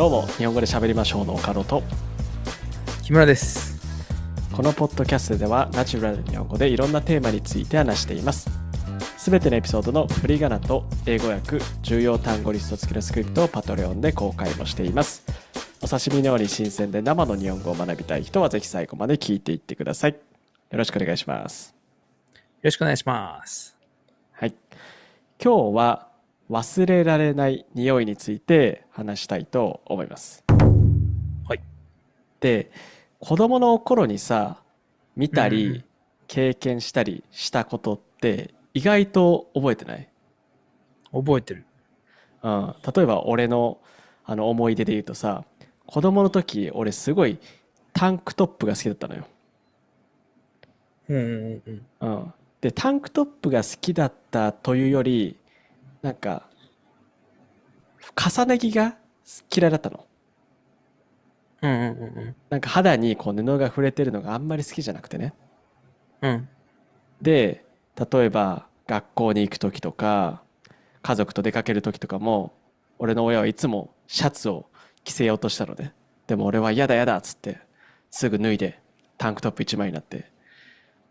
どうも、日本語で喋りましょうの岡野と木村です。このポッドキャストではナチュラル日本語でいろんなテーマについて話しています。すべてのエピソードの振り仮名と英語訳、重要単語リスト付きのスクリプトをパトレオンで公開もしています。お刺身のように新鮮で生の日本語を学びたい人はぜひ最後まで聞いていってください。よろしくお願いします。よろしくお願いします。はい。今日は忘れられない匂いについて話したいと思います。はい。で、子供の頃にさ、見たりうんうん、経験したりしたことって意外と覚えてない？覚えてる。うん。例えば俺の思い出で言うとさ、子供の時俺すごいタンクトップが好きだったのよ。うんうんうん。うん。で、タンクトップが好きだったというより、なんか重ね着が嫌いだったの。うんうんうんなんか肌にこう布が触れてるのがあんまり好きじゃなくてね。うん。で、例えば学校に行く時とか、家族と出かける時とかも、俺の親はいつもシャツを着せようとしたので、でも俺は嫌だ嫌だっつって、すぐ脱いでタンクトップ一枚になって、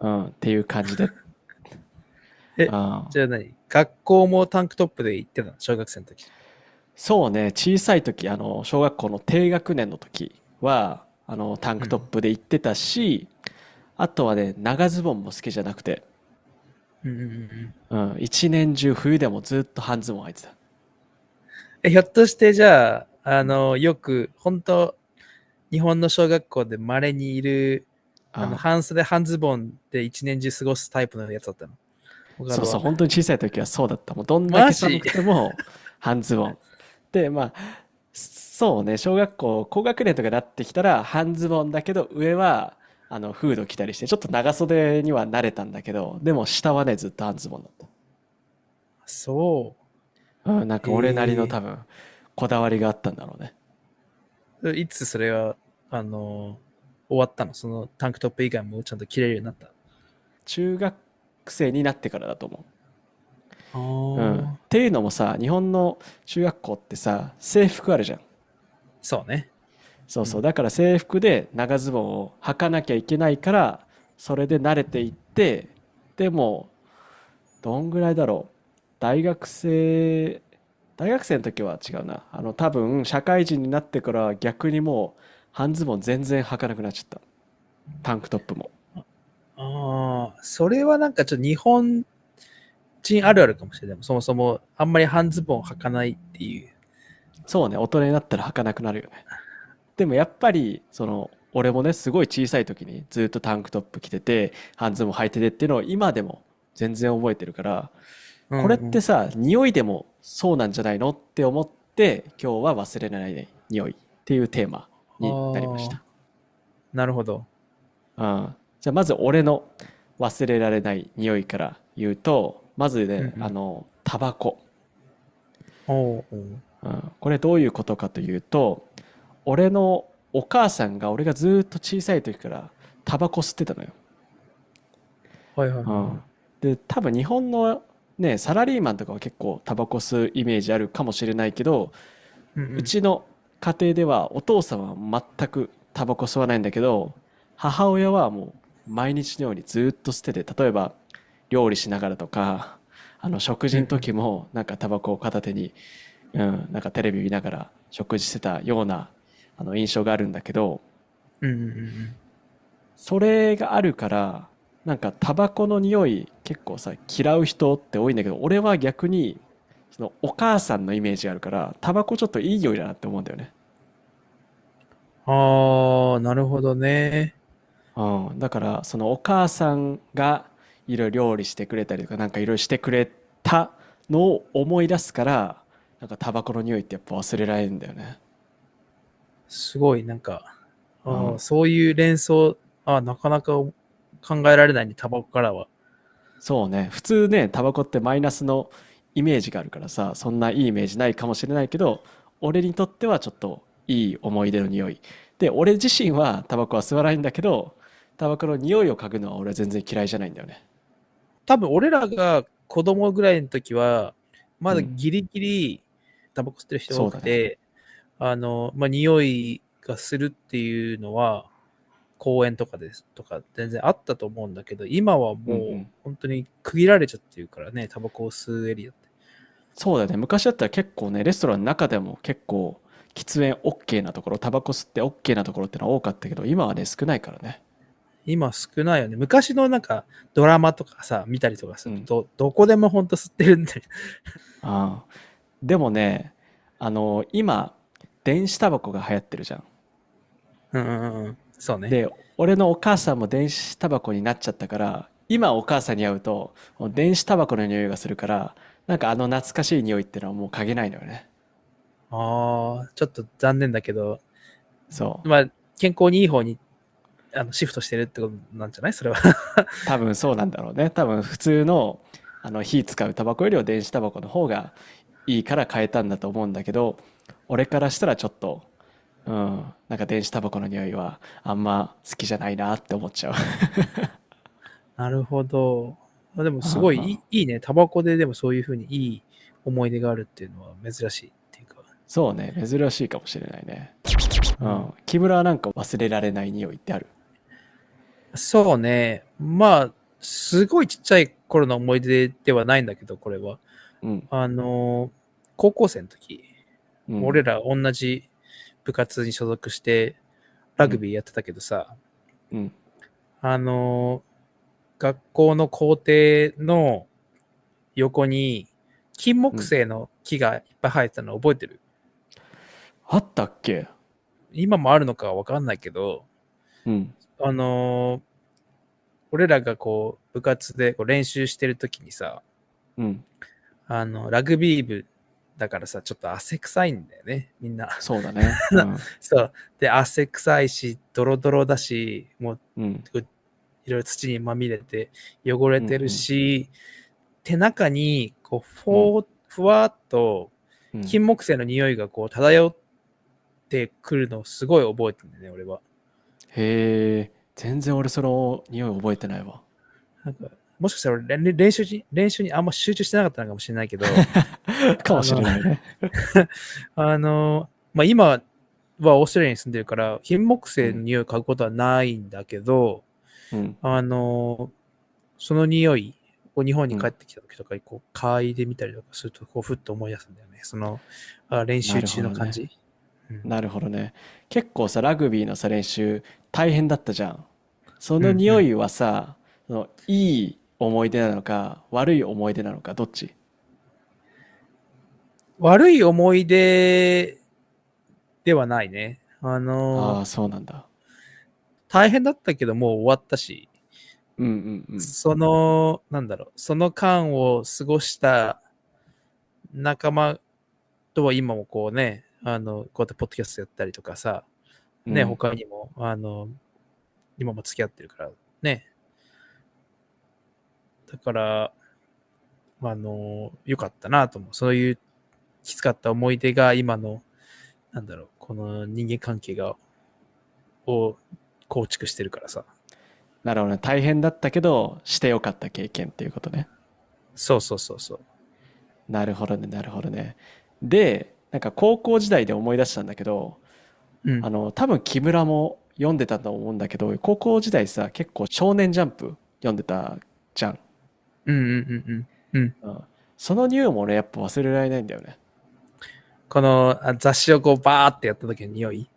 っていう感じで、うえ、ん、じゃあ何、学校もタンクトップで行ってたの、小学生の時。そうね、小さい時、小学校の低学年の時は、タンクトッうん。プで行ってたし、あとはね、長ズボンも好きじゃなくて、うんうんうん。一年中冬でもずっと半ズボン履いてた。ひょっとしてじゃあ、よく、本当日本の小学校で稀にいる、あ、半袖半ズボンで一年中過ごすタイプのやつだったの。他そうそう、のは。本当に小さい時はそうだった。もうどんだけ寒マジ。くても半ズボン。で、まあ、そうね、小学校、高学年とかになってきたら半ズボンだけど、上は、フード着たりして、ちょっと長袖には慣れたんだけど、でも下はね、ずっと半ズボンだっそた。なんう。か俺なりの多分、こだわりがあったんだろうね。いつそれは、終わったの、そのタンクトップ以外もちゃんと着れるようになった？中学生になってからだと思あう。っあ、ていうのもさ、日本の中学校ってさ、制服あるじゃん。そうね。そうそう。うん。だから制服で長ズボンを履かなきゃいけないから、それで慣れていって、でも、どんぐらいだろう。大学生、大学生の時は違うな。多分、社会人になってからは逆にもう、半ズボン全然履かなくなっちゃった。タンクトップも。ああ、それはなんかちょっと日本人あるあるかもしれない。そもそもあんまり半ズボン履かないっていう。そうね、大人になったら履かなくなるよね。でもやっぱり、俺もね、すごい小さい時にずっとタンクトップ着てて、半ズボン履いててっていうのを今でも全然覚えてるから、これっうんうん。てさ、匂いでもそうなんじゃないのって思って、今日は忘れられない匂いっていうテーマになりましああ、た。なるほど。うん。じゃあまず俺の忘れられない匂いから言うと、まずね、うんうん。タバコ。おううん。これどういうことかというと、俺のお母さんが俺がずっと小さい時からタバコ吸ってたのよ。はいはいはいはうん。で、多分日本のね、サラリーマンとかは結構タバコ吸うイメージあるかもしれないけど、い。うんうん。うちの家庭ではお父さんは全くタバコ吸わないんだけど、母親はもう毎日のようにずっと吸ってて、例えば料理しながらとか、食事のうんうん。時もなんかタバコを片手に、なんかテレビ見ながら食事してたような印象があるんだけど、うんうんうんうん。それがあるから、なんかタバコの匂い結構さ、嫌う人って多いんだけど、俺は逆に、そのお母さんのイメージがあるから、タバコちょっといい匂いだなって思うんだよね。ああ、なるほどね。うん。だから、そのお母さんがいろいろ料理してくれたりとか、なんかいろいろしてくれたのを思い出すから、なんかタバコの匂いってやっぱ忘れられるんだよね。すごい、なんか、うん。そういう連想、なかなか考えられないね、タバコからは。そうね。普通ね、タバコってマイナスのイメージがあるからさ、そんないいイメージないかもしれないけど、俺にとってはちょっといい思い出の匂い。で、俺自身はタバコは吸わないんだけど、タバコの匂いを嗅ぐのは俺は全然嫌いじゃないんだよね。多分俺らが子供ぐらいの時は、まだうん。ギリギリタバコ吸ってる人多そうだね。くて、匂いがするっていうのは、公園とかですとか全然あったと思うんだけど、今はもううんうん。本当に区切られちゃってるからね、タバコを吸うエリアって。そうだよね。昔だったら結構ね、レストランの中でも結構喫煙 OK なところ、タバコ吸って OK なところってのは多かったけど、今はね、少ないからね。今少ないよね。昔のなんかドラマとかさ、見たりとかすうん。ると、どこでも本当吸ってるんだよ。ああ。でもね、今、電子タバコが流行ってるじゃん。うんうんうん。そうね。で、俺のお母さんも電子タバコになっちゃったから、今お母さんに会うと、電子タバコの匂いがするから、なんかあの懐かしい匂いってのはもう嗅げないのよね。ああ、ちょっと残念だけど、そう。まあ、健康にいい方にシフトしてるってことなんじゃないそれは。多分そうなんだろうね。多分普通の、火使うタバコよりは電子タバコの方がいいから変えたんだと思うんだけど、俺からしたらちょっと、うん、なんか電子タバコの匂いはあんま好きじゃないなって思っちゃう。なるほど。でもうんすごいうん。いいね。タバコででもそういうふうにいい思い出があるっていうのは珍しいっていうか。そうね、珍しいかもしれないね。うん、うん。木村はなんか忘れられない匂いってある？そうね。まあ、すごいちっちゃい頃の思い出ではないんだけど、これは。うん。あの、高校生の時、うん。俺ら同じ部活に所属してラグうん。ビーやってたけどさ、うん。あの、学校の校庭の横に金うん。木犀の木がいっぱい生えてたの覚えてる？あったっけ？今もあるのかはわかんないけど、うん。あの、俺らがこう部活でこう練習してる時にさ、うん。ラグビー部だからさ、ちょっと汗臭いんだよね、みんな。そうだね。うん。そう。で、汗臭いし、ドロドロだし、もう、うん。いろいろ土にまみれて汚れうん。てるうん。し、手中に、こう、うん。ふわっと、うん。金木犀の匂いがこう、漂ってくるのをすごい覚えてるんだよね、俺は。へえ、全然俺その匂い覚えてないわ。なんか、もしかしたら俺練習にあんま集中してなかったのかもしれないけど、かもしあの、れないね。今はオーストラリアに住んでるから、金木犀のうん。匂いを嗅ぐことはないんだけど、うん。あの、その匂いを日本うん。に帰ってきた時とかにこう嗅いでみたりとかすると、こうふっと思い出すんだよね。練な習るほどね。中の感じ。うん。なるほどね。結構さ、ラグビーのさ、練習大変だったじゃん。そうんうん。の匂いはさ、いい思い出なのか、悪い思い出なのか、どっち？悪い思い出ではないね。ああー、そうなんだ。大変だったけどもう終わったし、うんうんうん。なんだろう、その間を過ごした仲間とは今もこうね、こうやってポッドキャストやったりとかさ、ね、うん。他にも、今も付き合ってるから、ね。だから、良かったなと思う。そういうきつかった思い出が今の、なんだろう、この人間関係を構築してるからさ。なるほどね。大変だったけど、してよかった経験っていうことね。そうそうそうそう。なるほどね、なるほどね。で、なんか高校時代で思い出したんだけど、うん。多分木村も読んでたと思うんだけど、高校時代さ、結構少年ジャンプ読んでたじゃん。うんうんうんうん。うん。うん。その匂いも俺やっぱ忘れられないんだよね。この雑誌をこうバーってやった時の匂い。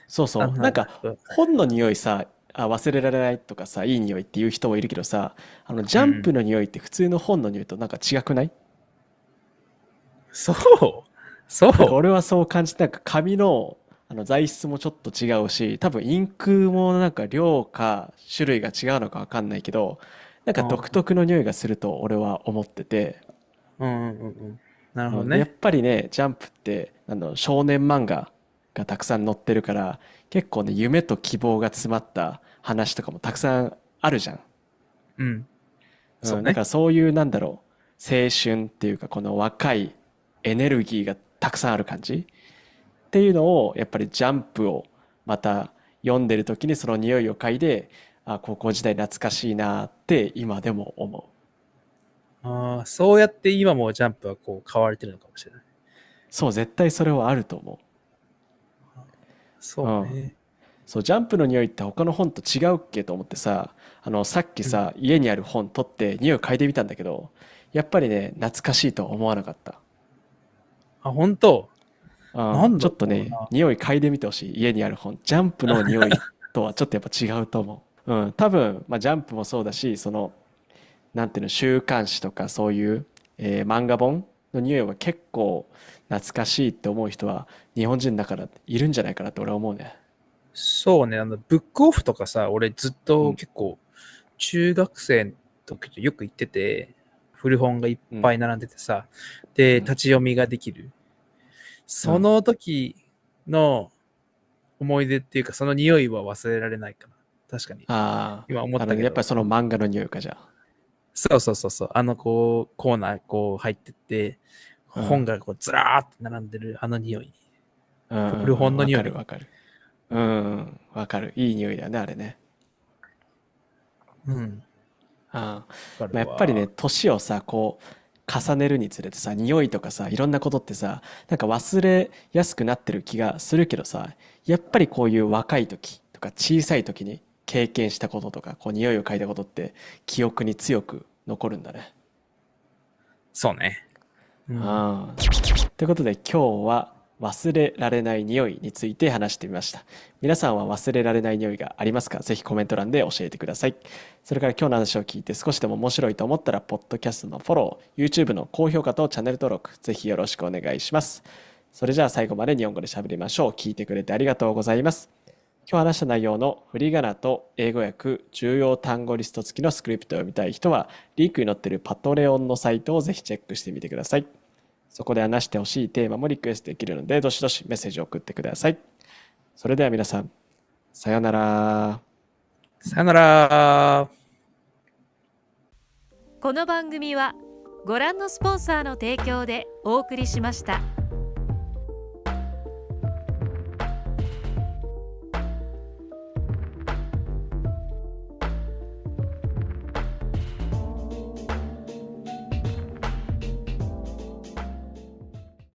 そうそう。なんか本の匂いさ、忘れられないとかさ、いい匂いっていう人もいるけどさ、ジャンうん。プの匂いって普通の本の匂いとなんか違くない？そうそなんかう俺はそう感じて、なんか紙の、材質もちょっと違うし、多分インクもなんか量か種類が違うのかわかんないけど、なんか独あ特の匂いがすると俺は思ってて、うんうんうんうん。なるほうん、で、やっどね。ぱりね、ジャンプって、少年漫画がたくさん載ってるから、結構ね、夢と希望が詰まった話とかもたくさんあるじゃん。うん。そうん、だかうね。らそういう、なんだろう、青春っていうか、この若いエネルギーがたくさんある感じっていうのを、やっぱりジャンプをまた読んでる時にその匂いを嗅いで、あ、高校時代懐かしいなって今でも思う。ああ、そうやって今もジャンプはこう買われてるのかもしれない。そう、絶対それはあると思う。そうね。そう、ジャンプの匂いって他の本と違うっけと思ってさ、さっきうん。さ、家にある本取って匂い嗅いでみたんだけど、やっぱりね、懐かしいとは思わなかった。あ、本当ちょなんだっとね、ろうな。匂い嗅いでみてほしい。家にある本。ジャンプの匂いとはちょっとやっぱ違うと思う。多分、まあ、ジャンプもそうだし、なんていうの、週刊誌とかそういう、漫画本の匂いは結構懐かしいって思う人は日本人だからいるんじゃないかなって俺は思うね。そうね、ブックオフとかさ、俺ずっうん、と結構、中学生の時とよく行ってて、古本がいっうん、ぱい並んでてさ、で、うん、立ち読みができる。うん。その時の思い出っていうか、その匂いは忘れられないかな。確かに。ああ、今思ったけど。やっぱりその漫画の匂いかじゃそうそうそうそう。こう、コーナーこう入ってって、本あ。がこうずらーって並んでるあの匂い。うん、うん、古うん、わ本の匂い。かるわかる。うん、わかる。いい匂いだよね、あれね。うん。ああ、わかまあ、やっぱりね、るわ。年をさ、こう、重ねるにつれてさ、匂いとかさ、いろんなことってさ、なんか忘れやすくなってる気がするけどさ、やっぱりこういう若い時とか小さい時に経験したこととか、こう匂いを嗅いだことって記憶に強く残るんだね。そうね。うん。ああ。ということで今日は忘れられない匂いについて話してみました。皆さんは忘れられない匂いがありますか？ぜひコメント欄で教えてください。それから今日の話を聞いて少しでも面白いと思ったら、ポッドキャストのフォロー、YouTube の高評価とチャンネル登録、ぜひよろしくお願いします。それじゃあ最後まで日本語で喋りましょう。聞いてくれてありがとうございます。今日話した内容の振り仮名と英語訳、重要単語リスト付きのスクリプトを読みたい人は、リンクに載っているパトレオンのサイトをぜひチェックしてみてください。そこで話してほしいテーマもリクエストできるので、どしどしメッセージを送ってください。それでは皆さん、さようなら。さよなら。この番組はご覧のスポンサーの提供でお送りしました。